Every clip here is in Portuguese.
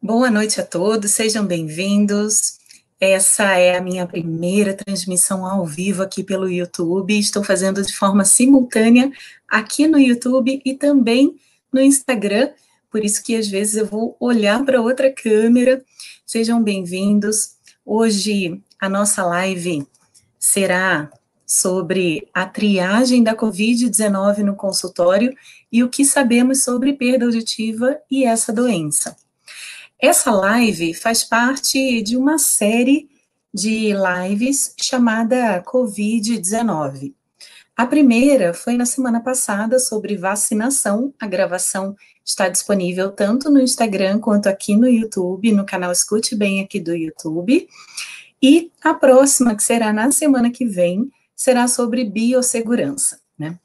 Boa noite a todos, sejam bem-vindos. Essa é a minha primeira transmissão ao vivo aqui pelo YouTube. Estou fazendo de forma simultânea aqui no YouTube e também no Instagram, por isso que às vezes eu vou olhar para outra câmera. Sejam bem-vindos. Hoje a nossa live será sobre a triagem da Covid-19 no consultório e o que sabemos sobre perda auditiva e essa doença. Essa live faz parte de uma série de lives chamada Covid-19. A primeira foi na semana passada sobre vacinação. A gravação está disponível tanto no Instagram quanto aqui no YouTube, no canal Escute Bem aqui do YouTube. E a próxima, que será na semana que vem, será sobre biossegurança, né?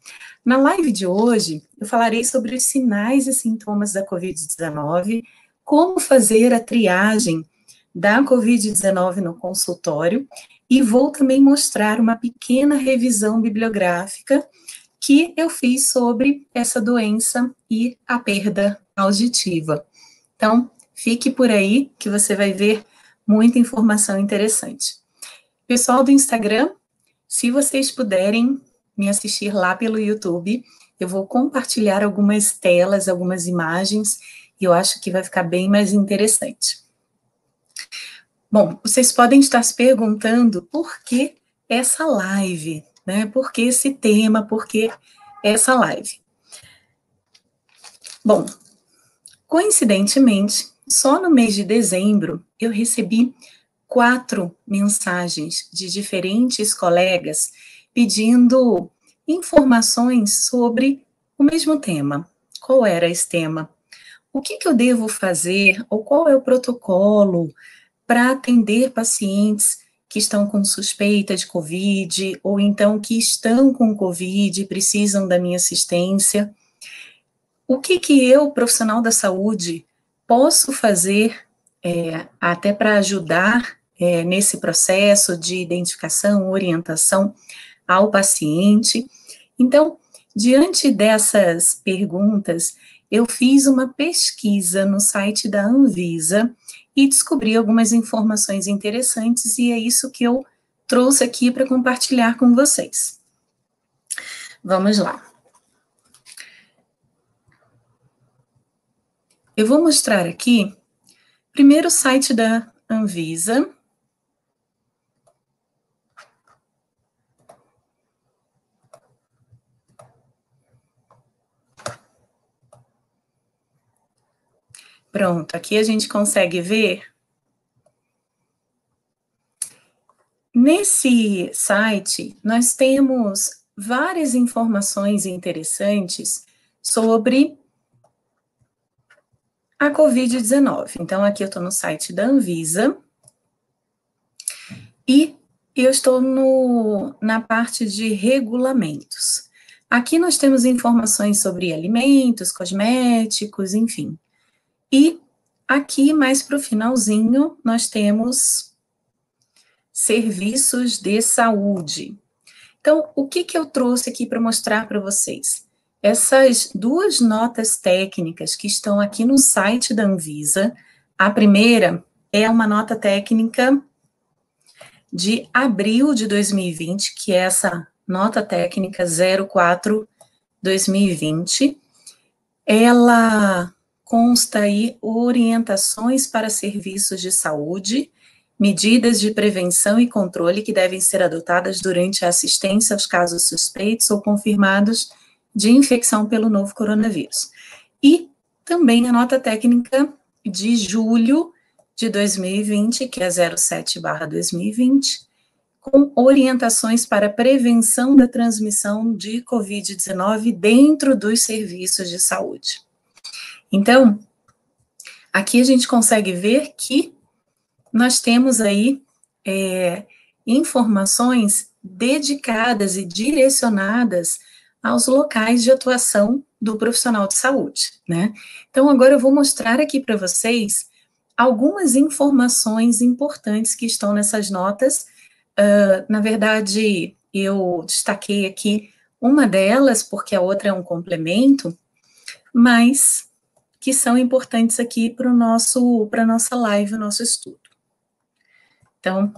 Na live de hoje, eu falarei sobre os sinais e sintomas da Covid-19, como fazer a triagem da Covid-19 no consultório e vou também mostrar uma pequena revisão bibliográfica que eu fiz sobre essa doença e a perda auditiva. Então, fique por aí que você vai ver muita informação interessante. Pessoal do Instagram, se vocês puderem me assistir lá pelo YouTube, eu vou compartilhar algumas telas, algumas imagens, e eu acho que vai ficar bem mais interessante. Bom, vocês podem estar se perguntando por que essa live, né? Por que esse tema, por que essa live? Bom, coincidentemente, só no mês de dezembro, eu recebi 4 mensagens de diferentes colegas pedindo informações sobre o mesmo tema. Qual era esse tema? O que eu devo fazer, ou qual é o protocolo para atender pacientes que estão com suspeita de Covid, ou então que estão com Covid e precisam da minha assistência? O que eu, profissional da saúde, posso fazer até para ajudar nesse processo de identificação, orientação ao paciente? Então, diante dessas perguntas, eu fiz uma pesquisa no site da Anvisa e descobri algumas informações interessantes, e é isso que eu trouxe aqui para compartilhar com vocês. Vamos lá. Eu vou mostrar aqui, primeiro, o site da Anvisa. Pronto, aqui a gente consegue ver. Nesse site, nós temos várias informações interessantes sobre a Covid-19. Então, aqui eu estou no site da Anvisa e eu estou na parte de regulamentos. Aqui nós temos informações sobre alimentos, cosméticos, enfim. E aqui, mais para o finalzinho, nós temos serviços de saúde. Então, o que eu trouxe aqui para mostrar para vocês? Essas 2 notas técnicas que estão aqui no site da Anvisa. A primeira é uma nota técnica de abril de 2020, que é essa nota técnica 04/2020. Ela consta aí orientações para serviços de saúde, medidas de prevenção e controle que devem ser adotadas durante a assistência aos casos suspeitos ou confirmados de infecção pelo novo coronavírus. E também a nota técnica de julho de 2020, que é 07/2020, com orientações para prevenção da transmissão de Covid-19 dentro dos serviços de saúde. Então, aqui a gente consegue ver que nós temos aí informações dedicadas e direcionadas aos locais de atuação do profissional de saúde, né? Então, agora eu vou mostrar aqui para vocês algumas informações importantes que estão nessas notas. Na verdade, eu destaquei aqui uma delas, porque a outra é um complemento, mas que são importantes aqui para a nossa live, o nosso estudo. Então,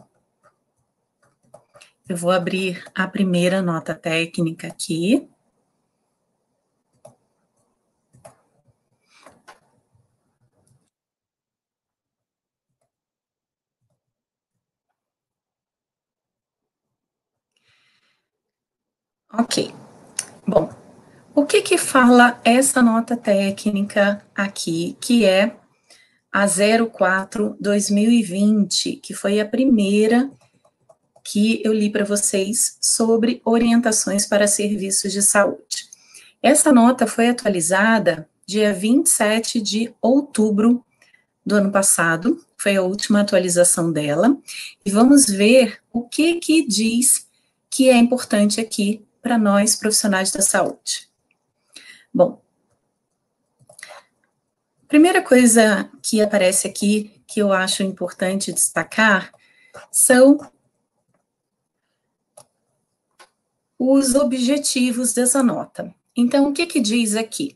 eu vou abrir a primeira nota técnica aqui. Ok. Bom, o que fala essa nota técnica aqui, que é a 04/2020, que foi a primeira que eu li para vocês sobre orientações para serviços de saúde. Essa nota foi atualizada dia 27 de outubro do ano passado, foi a última atualização dela, e vamos ver o que diz que é importante aqui para nós profissionais da saúde. Bom, primeira coisa que aparece aqui, que eu acho importante destacar, são os objetivos dessa nota. Então, o que diz aqui?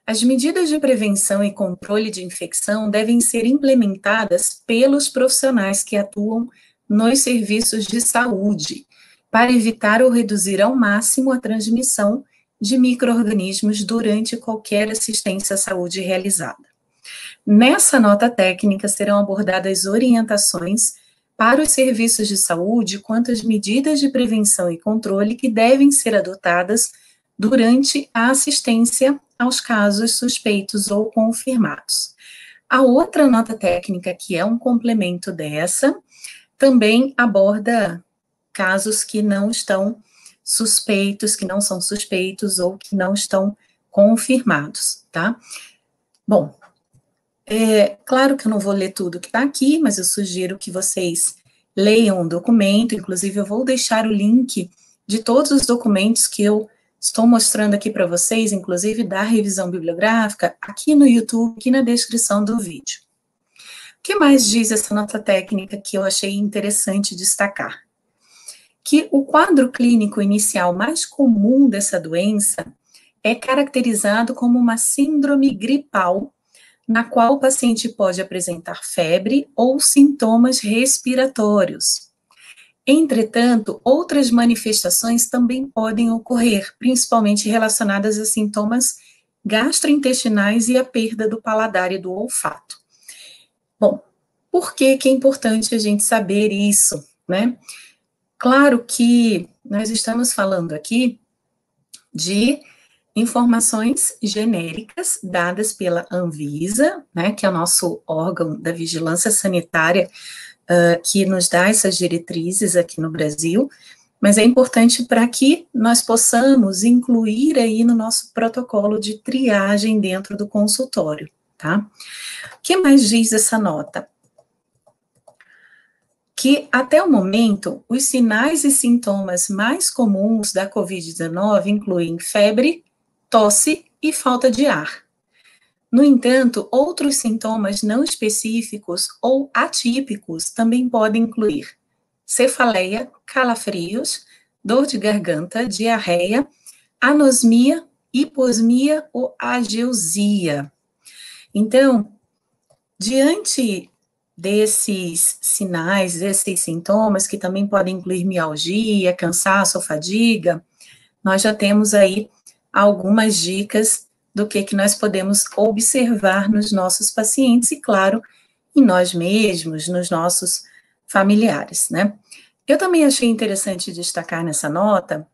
As medidas de prevenção e controle de infecção devem ser implementadas pelos profissionais que atuam nos serviços de saúde, para evitar ou reduzir ao máximo a transmissão de micro-organismos durante qualquer assistência à saúde realizada. Nessa nota técnica serão abordadas orientações para os serviços de saúde quanto às medidas de prevenção e controle que devem ser adotadas durante a assistência aos casos suspeitos ou confirmados. A outra nota técnica, que é um complemento dessa, também aborda casos que não estão suspeitos, que não são suspeitos ou que não estão confirmados, tá? Bom, claro que eu não vou ler tudo que está aqui, mas eu sugiro que vocês leiam o documento, inclusive eu vou deixar o link de todos os documentos que eu estou mostrando aqui para vocês, inclusive da revisão bibliográfica, aqui no YouTube, aqui na descrição do vídeo. O que mais diz essa nota técnica que eu achei interessante destacar? Que o quadro clínico inicial mais comum dessa doença é caracterizado como uma síndrome gripal, na qual o paciente pode apresentar febre ou sintomas respiratórios. Entretanto, outras manifestações também podem ocorrer, principalmente relacionadas a sintomas gastrointestinais e a perda do paladar e do olfato. Bom, por que é importante a gente saber isso, né? Claro que nós estamos falando aqui de informações genéricas dadas pela Anvisa, né, que é o nosso órgão da vigilância sanitária, que nos dá essas diretrizes aqui no Brasil, mas é importante para que nós possamos incluir aí no nosso protocolo de triagem dentro do consultório, tá? O que mais diz essa nota? Que até o momento, os sinais e sintomas mais comuns da COVID-19 incluem febre, tosse e falta de ar. No entanto, outros sintomas não específicos ou atípicos também podem incluir cefaleia, calafrios, dor de garganta, diarreia, anosmia, hiposmia ou ageusia. Então, diante desses sinais, desses sintomas, que também podem incluir mialgia, cansaço ou fadiga, nós já temos aí algumas dicas do que nós podemos observar nos nossos pacientes e, claro, em nós mesmos, nos nossos familiares, né? Eu também achei interessante destacar nessa nota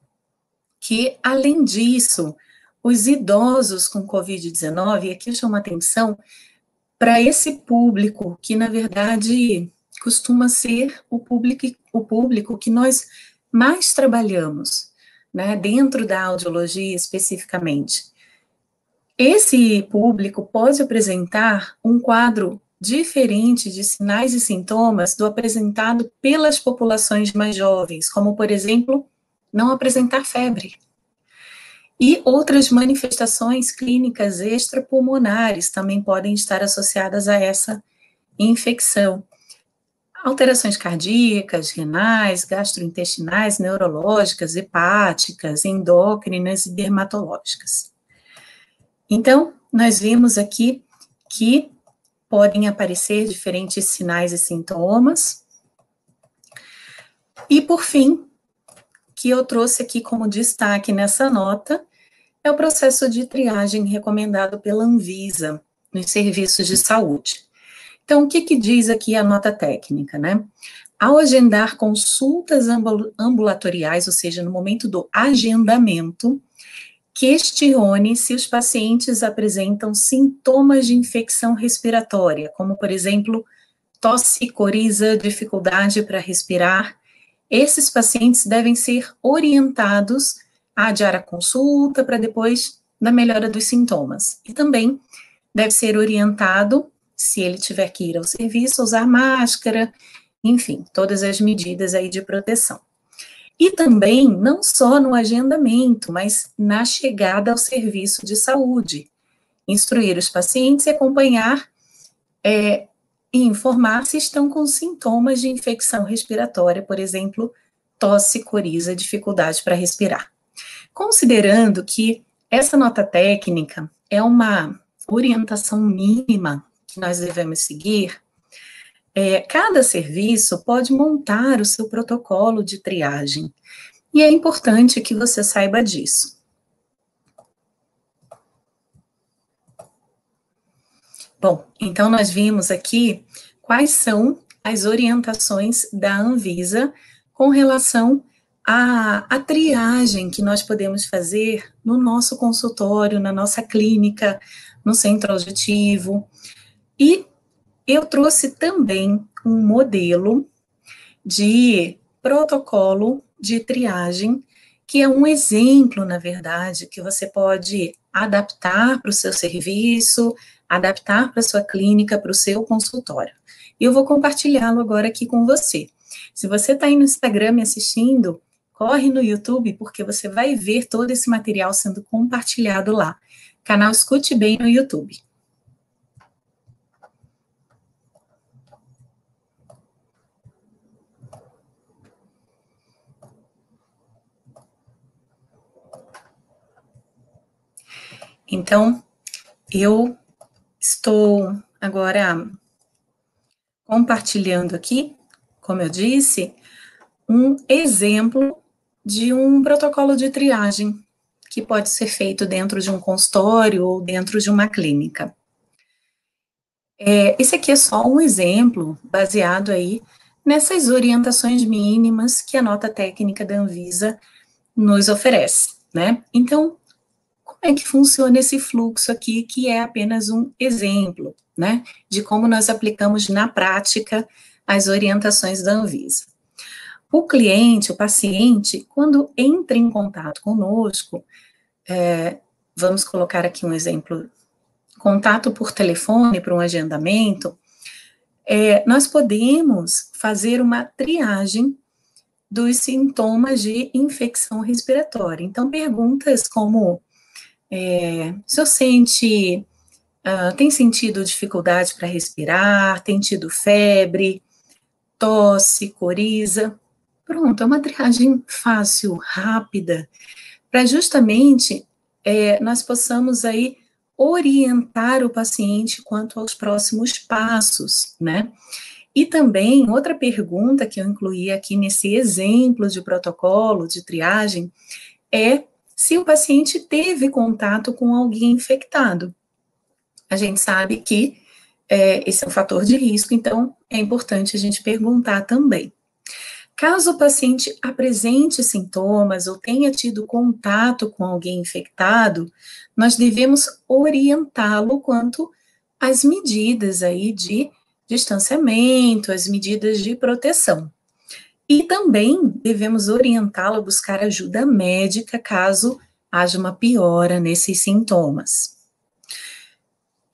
que, além disso, os idosos com Covid-19, e aqui eu chamo a atenção para esse público que, na verdade, costuma ser o público que nós mais trabalhamos, né, dentro da audiologia especificamente. Esse público pode apresentar um quadro diferente de sinais e sintomas do apresentado pelas populações mais jovens, como, por exemplo, não apresentar febre. E outras manifestações clínicas extrapulmonares também podem estar associadas a essa infecção. Alterações cardíacas, renais, gastrointestinais, neurológicas, hepáticas, endócrinas e dermatológicas. Então, nós vimos aqui que podem aparecer diferentes sinais e sintomas. E, por fim, que eu trouxe aqui como destaque nessa nota, é o processo de triagem recomendado pela Anvisa nos serviços de saúde. Então, o que diz aqui a nota técnica, né? Ao agendar consultas ambulatoriais, ou seja, no momento do agendamento, questione se os pacientes apresentam sintomas de infecção respiratória, como, por exemplo, tosse, coriza, dificuldade para respirar. Esses pacientes devem ser orientados a adiar a consulta para depois da melhora dos sintomas. E também deve ser orientado, se ele tiver que ir ao serviço, a usar máscara, enfim, todas as medidas aí de proteção. E também, não só no agendamento, mas na chegada ao serviço de saúde. Instruir os pacientes e acompanhar e informar se estão com sintomas de infecção respiratória, por exemplo, tosse, coriza, dificuldade para respirar. Considerando que essa nota técnica é uma orientação mínima que nós devemos seguir, cada serviço pode montar o seu protocolo de triagem, e é importante que você saiba disso. Bom, então nós vimos aqui quais são as orientações da Anvisa com relação à triagem que nós podemos fazer no nosso consultório, na nossa clínica, no centro auditivo. E eu trouxe também um modelo de protocolo de triagem, que é um exemplo, na verdade, que você pode adaptar para o seu serviço, adaptar para a sua clínica, para o seu consultório. E eu vou compartilhá-lo agora aqui com você. Se você está aí no Instagram me assistindo, corre no YouTube, porque você vai ver todo esse material sendo compartilhado lá. Canal Escute Bem no YouTube. Então, eu estou agora compartilhando aqui, como eu disse, um exemplo de um protocolo de triagem que pode ser feito dentro de um consultório ou dentro de uma clínica. Esse aqui é só um exemplo baseado aí nessas orientações mínimas que a nota técnica da Anvisa nos oferece, né? Então, como é que funciona esse fluxo aqui, que é apenas um exemplo, né, de como nós aplicamos na prática as orientações da Anvisa. O cliente, o paciente, quando entra em contato conosco, vamos colocar aqui um exemplo, contato por telefone para um agendamento, nós podemos fazer uma triagem dos sintomas de infecção respiratória. Então, perguntas como se eu tem sentido dificuldade para respirar, tem tido febre, tosse, coriza. Pronto, é uma triagem fácil, rápida, para justamente nós possamos aí orientar o paciente quanto aos próximos passos, né? E também, outra pergunta que eu incluí aqui nesse exemplo de protocolo de triagem é se o paciente teve contato com alguém infectado. A gente sabe que esse é um fator de risco, então é importante a gente perguntar também. Caso o paciente apresente sintomas ou tenha tido contato com alguém infectado, nós devemos orientá-lo quanto às medidas aí de distanciamento, as medidas de proteção. E também devemos orientá-lo a buscar ajuda médica caso haja uma piora nesses sintomas.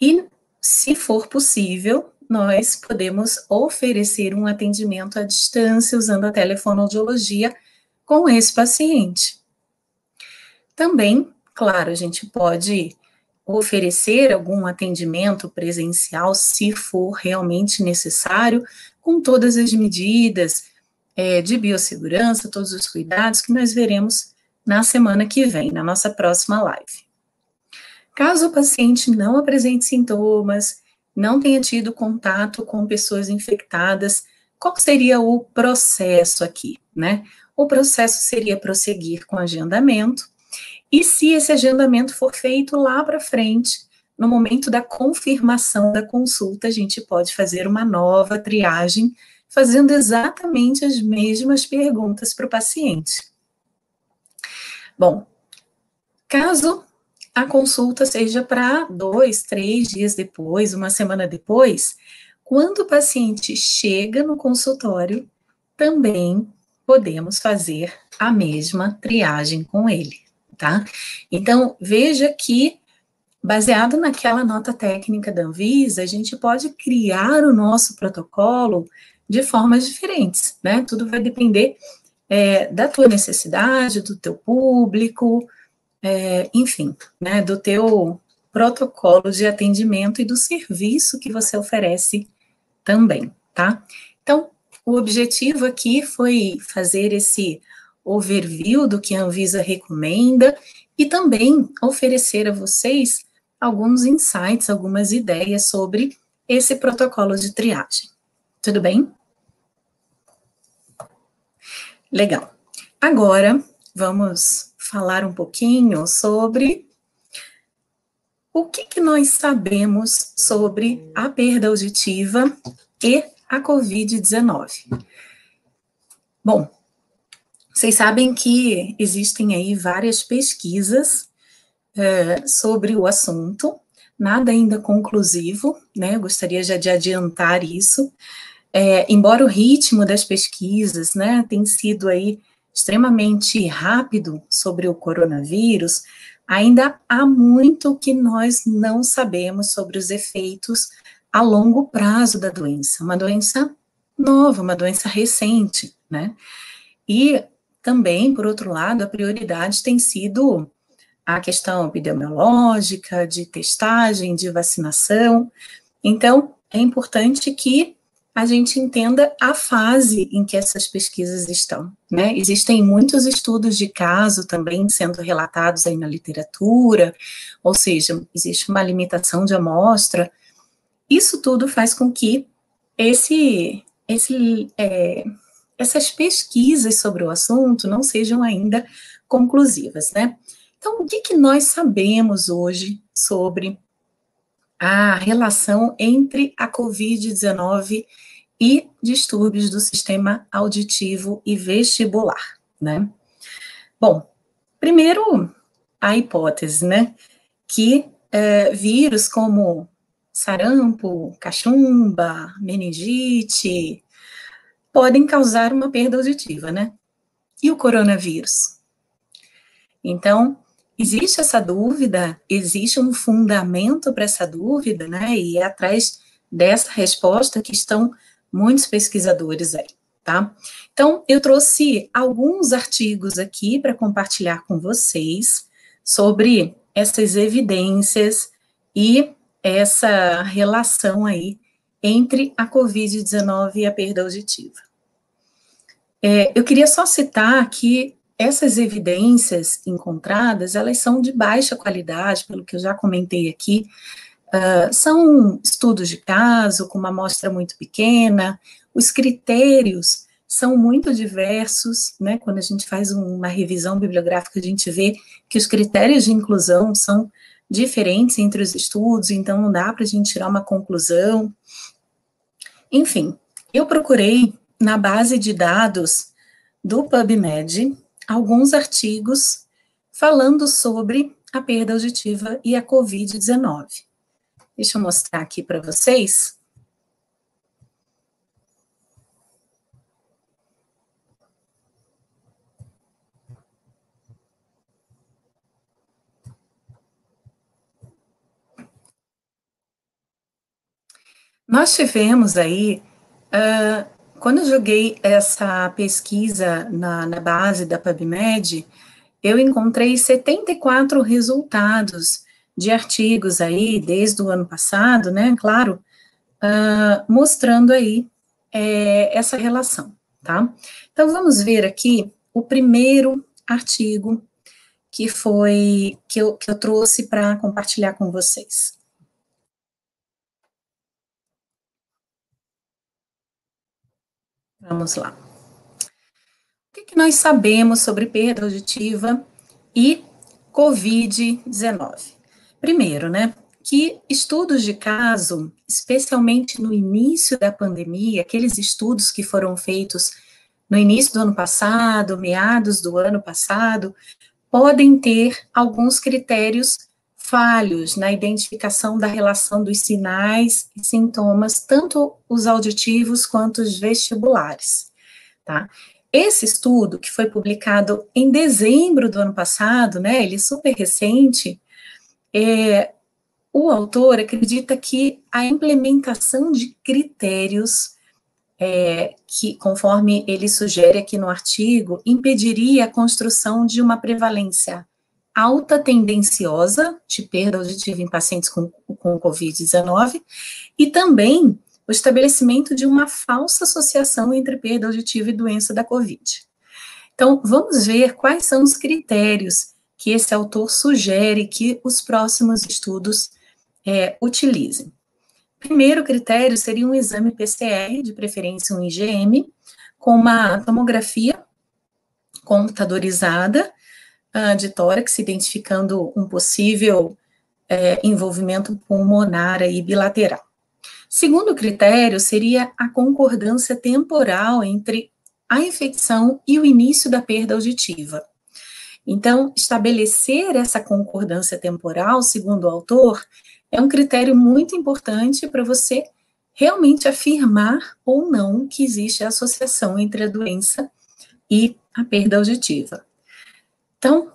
E, se for possível, nós podemos oferecer um atendimento à distância usando a telefonoaudiologia com esse paciente. Também, claro, a gente pode oferecer algum atendimento presencial, se for realmente necessário, com todas as medidas de biossegurança, todos os cuidados que nós veremos na semana que vem, na nossa próxima live. Caso o paciente não apresente sintomas não tenha tido contato com pessoas infectadas, qual seria o processo aqui, né? O processo seria prosseguir com o agendamento, e se esse agendamento for feito lá para frente, no momento da confirmação da consulta, a gente pode fazer uma nova triagem, fazendo exatamente as mesmas perguntas para o paciente. Bom, caso a consulta seja para 2, 3 dias depois, uma semana depois, quando o paciente chega no consultório, também podemos fazer a mesma triagem com ele, tá? Então, veja que, baseado naquela nota técnica da Anvisa, a gente pode criar o nosso protocolo de formas diferentes, né? Tudo vai depender da tua necessidade, do teu público, enfim, né, do teu protocolo de atendimento e do serviço que você oferece também, tá? Então, o objetivo aqui foi fazer esse overview do que a Anvisa recomenda e também oferecer a vocês alguns insights, algumas ideias sobre esse protocolo de triagem. Tudo bem? Legal. Agora, vamos falar um pouquinho sobre o que nós sabemos sobre a perda auditiva e a Covid-19. Bom, vocês sabem que existem aí várias pesquisas sobre o assunto, nada ainda conclusivo, né? Eu gostaria já de adiantar isso. Embora o ritmo das pesquisas, né, tenha sido aí extremamente rápido sobre o coronavírus, ainda há muito que nós não sabemos sobre os efeitos a longo prazo da doença, uma doença nova, uma doença recente, né? E também, por outro lado, a prioridade tem sido a questão epidemiológica, de testagem, de vacinação. Então, é importante que a gente entenda a fase em que essas pesquisas estão, né? Existem muitos estudos de caso também sendo relatados aí na literatura, ou seja, existe uma limitação de amostra. Isso tudo faz com que essas pesquisas sobre o assunto não sejam ainda conclusivas, né? Então, o que nós sabemos hoje sobre a relação entre a Covid-19 e distúrbios do sistema auditivo e vestibular, né? Bom, primeiro, a hipótese, né, que vírus como sarampo, cachumba, meningite, podem causar uma perda auditiva, né? E o coronavírus? Então, existe essa dúvida, existe um fundamento para essa dúvida, né? E é atrás dessa resposta que estão muitos pesquisadores aí, tá? Então, eu trouxe alguns artigos aqui para compartilhar com vocês sobre essas evidências e essa relação aí entre a Covid-19 e a perda auditiva. Eu queria só citar que essas evidências encontradas, elas são de baixa qualidade, pelo que eu já comentei aqui, são estudos de caso, com uma amostra muito pequena, os critérios são muito diversos, né? Quando a gente faz uma revisão bibliográfica, a gente vê que os critérios de inclusão são diferentes entre os estudos, então não dá para a gente tirar uma conclusão. Enfim, eu procurei na base de dados do PubMed alguns artigos falando sobre a perda auditiva e a Covid-19. Deixa eu mostrar aqui para vocês. Nós tivemos aí, quando eu joguei essa pesquisa na base da PubMed, eu encontrei 74 resultados de artigos aí, desde o ano passado, né, claro, mostrando aí essa relação, tá? Então, vamos ver aqui o primeiro artigo que eu trouxe para compartilhar com vocês. Vamos lá. O que nós sabemos sobre perda auditiva e Covid-19? Primeiro, né, que estudos de caso, especialmente no início da pandemia, aqueles estudos que foram feitos no início do ano passado, meados do ano passado, podem ter alguns critérios falhos na identificação da relação dos sinais e sintomas, tanto os auditivos quanto os vestibulares, tá? Esse estudo, que foi publicado em dezembro do ano passado, né, ele é super recente, o autor acredita que a implementação de critérios, que, conforme ele sugere aqui no artigo, impediria a construção de uma prevalência alta tendenciosa de perda auditiva em pacientes com Covid-19 e também o estabelecimento de uma falsa associação entre perda auditiva e doença da Covid. Então, vamos ver quais são os critérios que esse autor sugere que os próximos estudos utilizem. Primeiro critério seria um exame PCR, de preferência um IgM, com uma tomografia computadorizada de tórax, identificando um possível envolvimento pulmonar aí bilateral. Segundo critério seria a concordância temporal entre a infecção e o início da perda auditiva. Então, estabelecer essa concordância temporal, segundo o autor, é um critério muito importante para você realmente afirmar ou não que existe associação entre a doença e a perda auditiva. Então,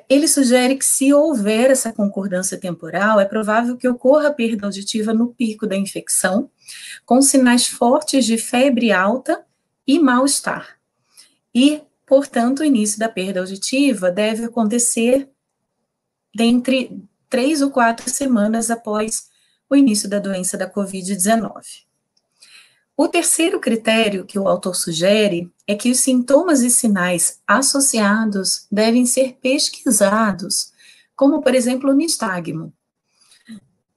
ele sugere que se houver essa concordância temporal, é provável que ocorra perda auditiva no pico da infecção, com sinais fortes de febre alta e mal-estar. E, portanto, o início da perda auditiva deve acontecer dentre 3 ou 4 semanas após o início da doença da Covid-19. O terceiro critério que o autor sugere é que os sintomas e sinais associados devem ser pesquisados, como, por exemplo, o nistagmo.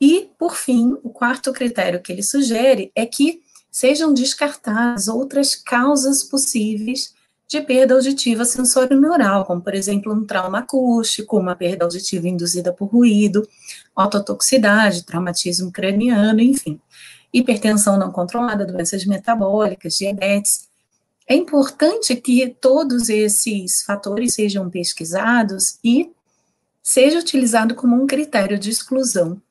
E, por fim, o quarto critério que ele sugere é que sejam descartadas outras causas possíveis de perda auditiva sensório-neural, como, por exemplo, um trauma acústico, uma perda auditiva induzida por ruído, ototoxicidade, traumatismo craniano, enfim. Hipertensão não controlada, doenças metabólicas, diabetes. É importante que todos esses fatores sejam pesquisados e seja utilizado como um critério de exclusão,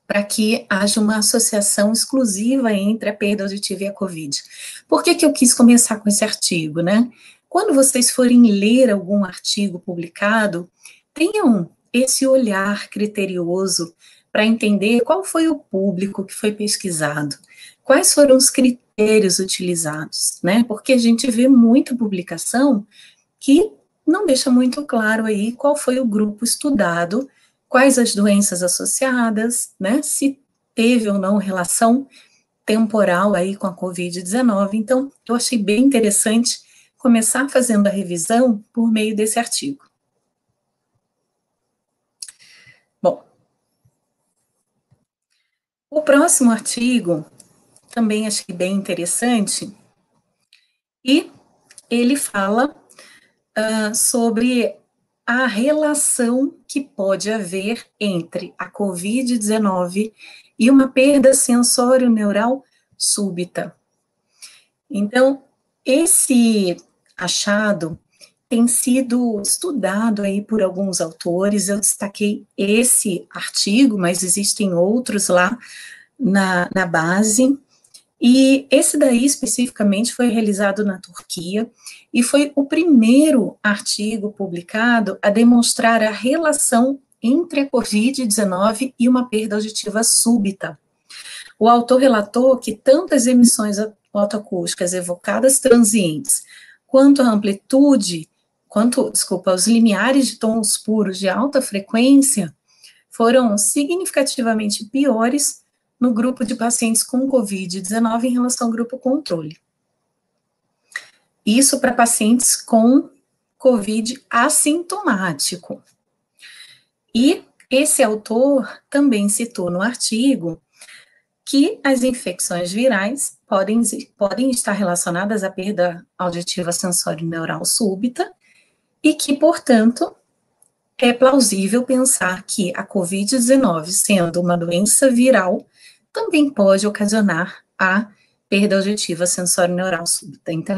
para que haja uma associação exclusiva entre a perda auditiva e a COVID. Por que eu quis começar com esse artigo, né? Quando vocês forem ler algum artigo publicado, tenham esse olhar criterioso para entender qual foi o público que foi pesquisado, quais foram os critérios utilizados, né? Porque a gente vê muita publicação que não deixa muito claro aí qual foi o grupo estudado, quais as doenças associadas, né? Se teve ou não relação temporal aí com a Covid-19. Então, eu achei bem interessante começar fazendo a revisão por meio desse artigo. Bom, o próximo artigo também achei bem interessante e ele fala sobre a relação que pode haver entre a Covid-19 e uma perda sensório-neural súbita. Então, esse achado tem sido estudado aí por alguns autores, eu destaquei esse artigo, mas existem outros lá na base, e esse daí especificamente foi realizado na Turquia, e foi o primeiro artigo publicado a demonstrar a relação entre a Covid-19 e uma perda auditiva súbita. O autor relatou que tanto as emissões otoacústicas evocadas transientes, quanto a amplitude, os limiares de tons puros de alta frequência, foram significativamente piores no grupo de pacientes com Covid-19 em relação ao grupo controle. Isso para pacientes com Covid assintomático. E esse autor também citou no artigo que as infecções virais podem estar relacionadas à perda auditiva sensório-neural súbita e que, portanto, é plausível pensar que a Covid-19, sendo uma doença viral, também pode ocasionar a perda auditiva sensório-neural súbita. Então,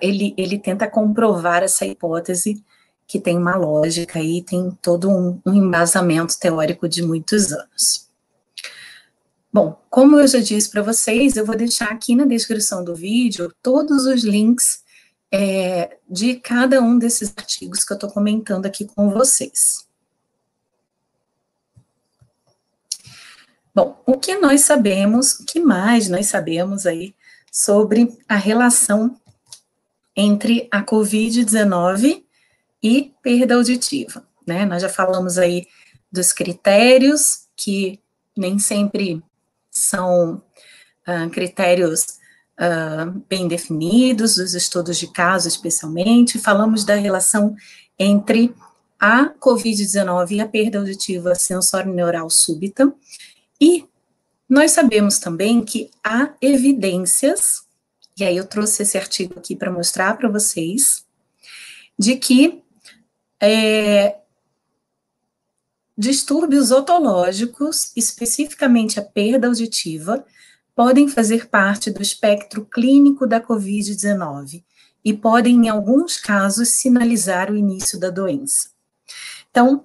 ele tenta comprovar essa hipótese que tem uma lógica e tem todo um embasamento teórico de muitos anos. Bom, como eu já disse para vocês, eu vou deixar aqui na descrição do vídeo todos os links de cada um desses artigos que eu estou comentando aqui com vocês. Bom, o que nós sabemos, o que mais nós sabemos aí sobre a relação entre a Covid-19 e perda auditiva, né? Nós já falamos aí dos critérios, que nem sempre são critérios bem definidos, dos estudos de caso especialmente, falamos da relação entre a Covid-19 e a perda auditiva sensório-neural súbita, e nós sabemos também que há evidências, e aí eu trouxe esse artigo aqui para mostrar para vocês, de que distúrbios otológicos, especificamente a perda auditiva, podem fazer parte do espectro clínico da Covid-19 e podem, em alguns casos, sinalizar o início da doença. Então,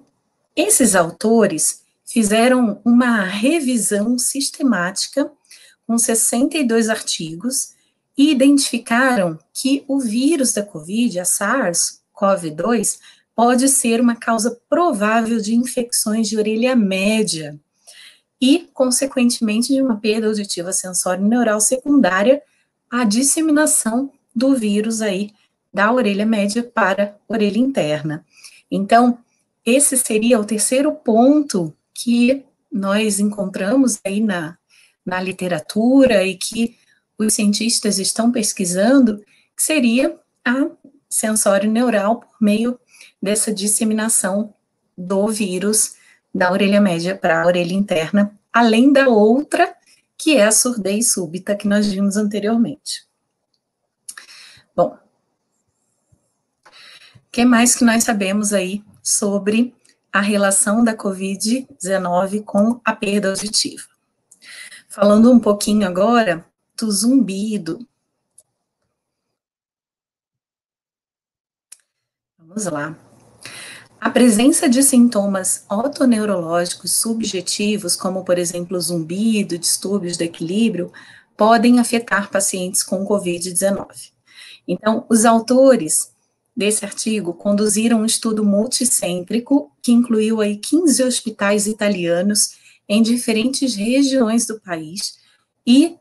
esses autores fizeram uma revisão sistemática com 62 artigos e identificaram que o vírus da Covid, a SARS-CoV-2, pode ser uma causa provável de infecções de orelha média e, consequentemente, de uma perda auditiva sensório-neural secundária à disseminação do vírus aí da orelha média para a orelha interna. Então, esse seria o terceiro ponto que nós encontramos aí na literatura e que os cientistas estão pesquisando, que seria a sensório neural por meio dessa disseminação do vírus da orelha média para a orelha interna, além da outra, que é a surdez súbita, que nós vimos anteriormente. Bom, o que mais que nós sabemos aí sobre a relação da Covid-19 com a perda auditiva? Falando um pouquinho agora do zumbido. Vamos lá. A presença de sintomas otoneurológicos subjetivos, como, por exemplo, zumbido, distúrbios do equilíbrio, podem afetar pacientes com Covid-19. Então, os autores desse artigo conduziram um estudo multicêntrico que incluiu aí 15 hospitais italianos em diferentes regiões do país e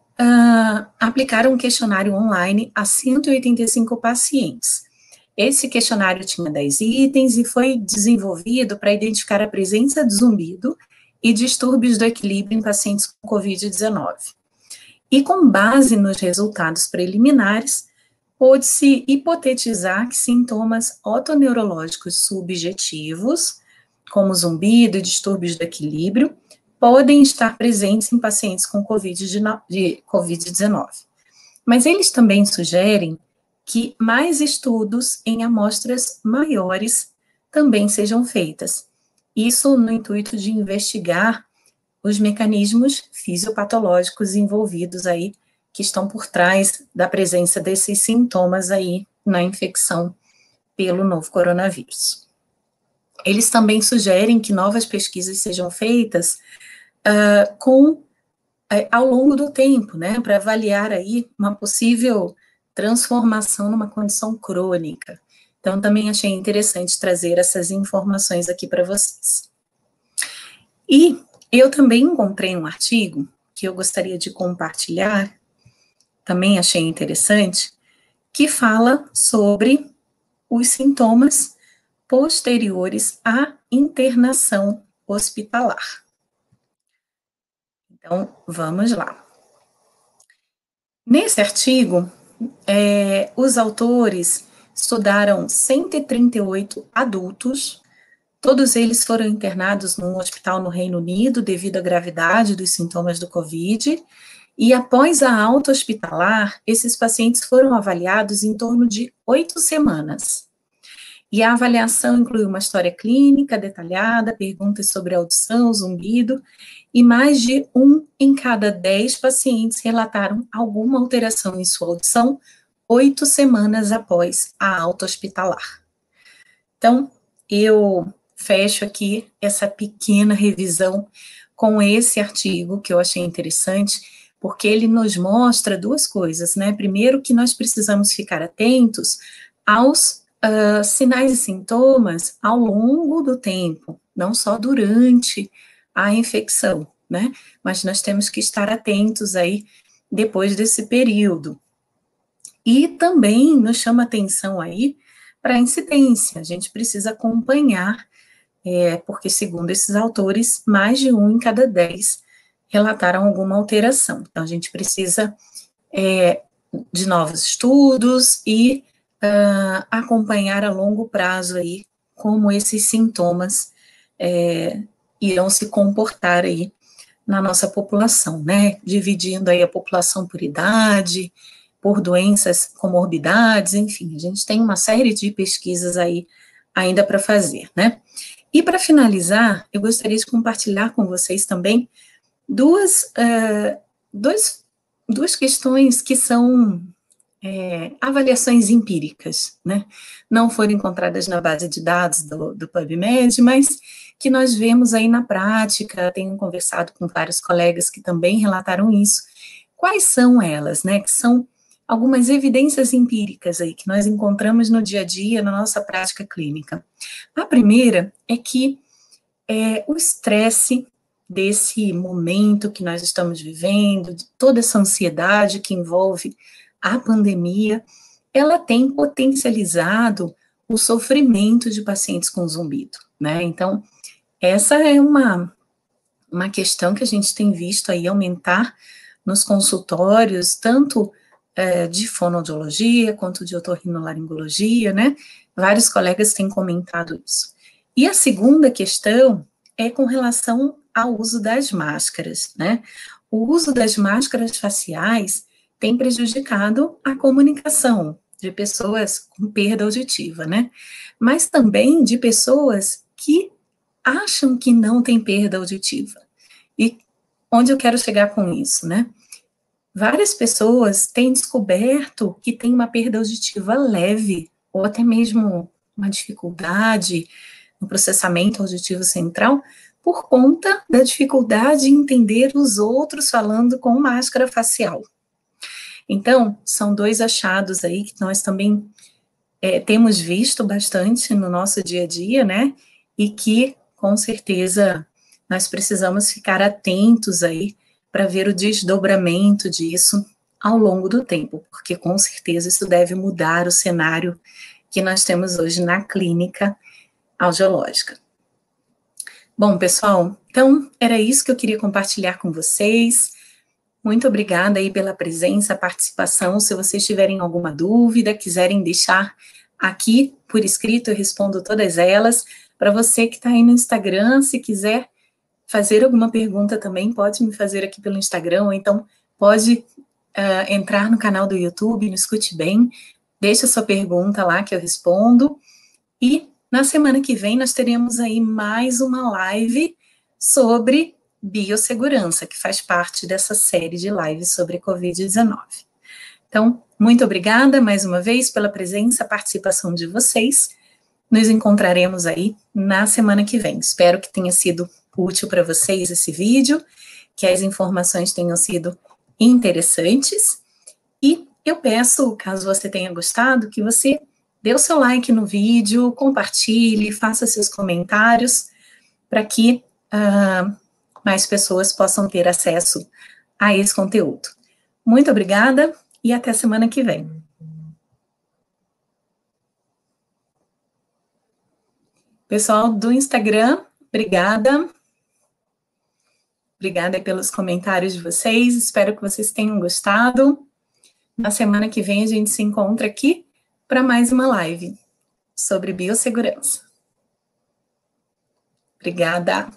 aplicaram um questionário online a 185 pacientes. Esse questionário tinha 10 itens e foi desenvolvido para identificar a presença de zumbido e distúrbios do equilíbrio em pacientes com Covid-19. E com base nos resultados preliminares, pôde-se hipotetizar que sintomas otoneurológicos subjetivos, como zumbido e distúrbios do equilíbrio, podem estar presentes em pacientes com Covid-19. Mas eles também sugerem que mais estudos em amostras maiores também sejam feitas. Isso no intuito de investigar os mecanismos fisiopatológicos envolvidos aí, que estão por trás da presença desses sintomas aí na infecção pelo novo coronavírus. Eles também sugerem que novas pesquisas sejam feitas ao longo do tempo, né, para avaliar aí uma possível transformação numa condição crônica. Então, também achei interessante trazer essas informações aqui para vocês. E eu também encontrei um artigo que eu gostaria de compartilhar, também achei interessante, que fala sobre os sintomas posteriores à internação hospitalar. Então, vamos lá. Nesse artigo, os autores estudaram 138 adultos Todos eles foram internados num hospital no Reino Unido devido à gravidade dos sintomas do Covid, e após a alta hospitalar, esses pacientes foram avaliados em torno de 8 semanas. E a avaliação incluiu uma história clínica detalhada, perguntas sobre audição, zumbido, e mais de 1 em cada 10 pacientes relataram alguma alteração em sua audição 8 semanas após a alta hospitalar. Então, eu fecho aqui essa pequena revisão com esse artigo que eu achei interessante, porque ele nos mostra duas coisas, né? Primeiro, que nós precisamos ficar atentos aos sinais e sintomas ao longo do tempo, não só durante a infecção, né? Mas nós temos que estar atentos aí depois desse período. E também nos chama atenção aí para a incidência, a gente precisa acompanhar, porque segundo esses autores, mais de 1 em cada 10 relataram alguma alteração. Então, a gente precisa de novos estudos e acompanhar a longo prazo aí como esses sintomas irão se comportar aí na nossa população, né? Dividindo aí a população por idade, por doenças, comorbidades, enfim, a gente tem uma série de pesquisas aí ainda para fazer, né? E para finalizar, eu gostaria de compartilhar com vocês também duas questões que são avaliações empíricas, né? Não foram encontradas na base de dados do PubMed, mas que nós vemos aí na prática, tenho conversado com vários colegas que também relataram isso. Quais são elas, né? Que são algumas evidências empíricas aí que nós encontramos no dia a dia, na nossa prática clínica. A primeira é que o estresse desse momento que nós estamos vivendo, de toda essa ansiedade que envolve a pandemia, ela tem potencializado o sofrimento de pacientes com zumbido, né? Então, essa é uma questão que a gente tem visto aí aumentar nos consultórios, tanto de fonoaudiologia quanto de otorrinolaringologia, né? Vários colegas têm comentado isso. E a segunda questão é com relação ao uso das máscaras, né? O uso das máscaras faciais tem prejudicado a comunicação de pessoas com perda auditiva, né? Mas também de pessoas que acham que não tem perda auditiva. E onde eu quero chegar com isso, né? Várias pessoas têm descoberto que tem uma perda auditiva leve, ou até mesmo uma dificuldade no processamento auditivo central, por conta da dificuldade em entender os outros falando com máscara facial. Então, são dois achados aí que nós também temos visto bastante no nosso dia a dia, né? E que, com certeza, nós precisamos ficar atentos aí para ver o desdobramento disso ao longo do tempo, porque com certeza isso deve mudar o cenário que nós temos hoje na clínica audiológica. Bom, pessoal, então era isso que eu queria compartilhar com vocês. Muito obrigada aí pela presença, participação. Se vocês tiverem alguma dúvida, quiserem deixar aqui por escrito, eu respondo todas elas. Para você que está aí no Instagram, se quiser fazer alguma pergunta também, pode me fazer aqui pelo Instagram, ou então pode entrar no canal do YouTube, no Escute Bem, deixa sua pergunta lá que eu respondo. E na semana que vem nós teremos aí mais uma live sobre biossegurança, que faz parte dessa série de lives sobre Covid-19. Então, muito obrigada mais uma vez pela presença, participação de vocês. Nos encontraremos aí na semana que vem. Espero que tenha sido útil para vocês esse vídeo, que as informações tenham sido interessantes. E eu peço, caso você tenha gostado, que você dê o seu like no vídeo, compartilhe, faça seus comentários, para que mais pessoas possam ter acesso a esse conteúdo. Muito obrigada e até semana que vem. Pessoal do Instagram, obrigada. Obrigada pelos comentários de vocês, espero que vocês tenham gostado. Na semana que vem a gente se encontra aqui para mais uma live sobre biossegurança. Obrigada.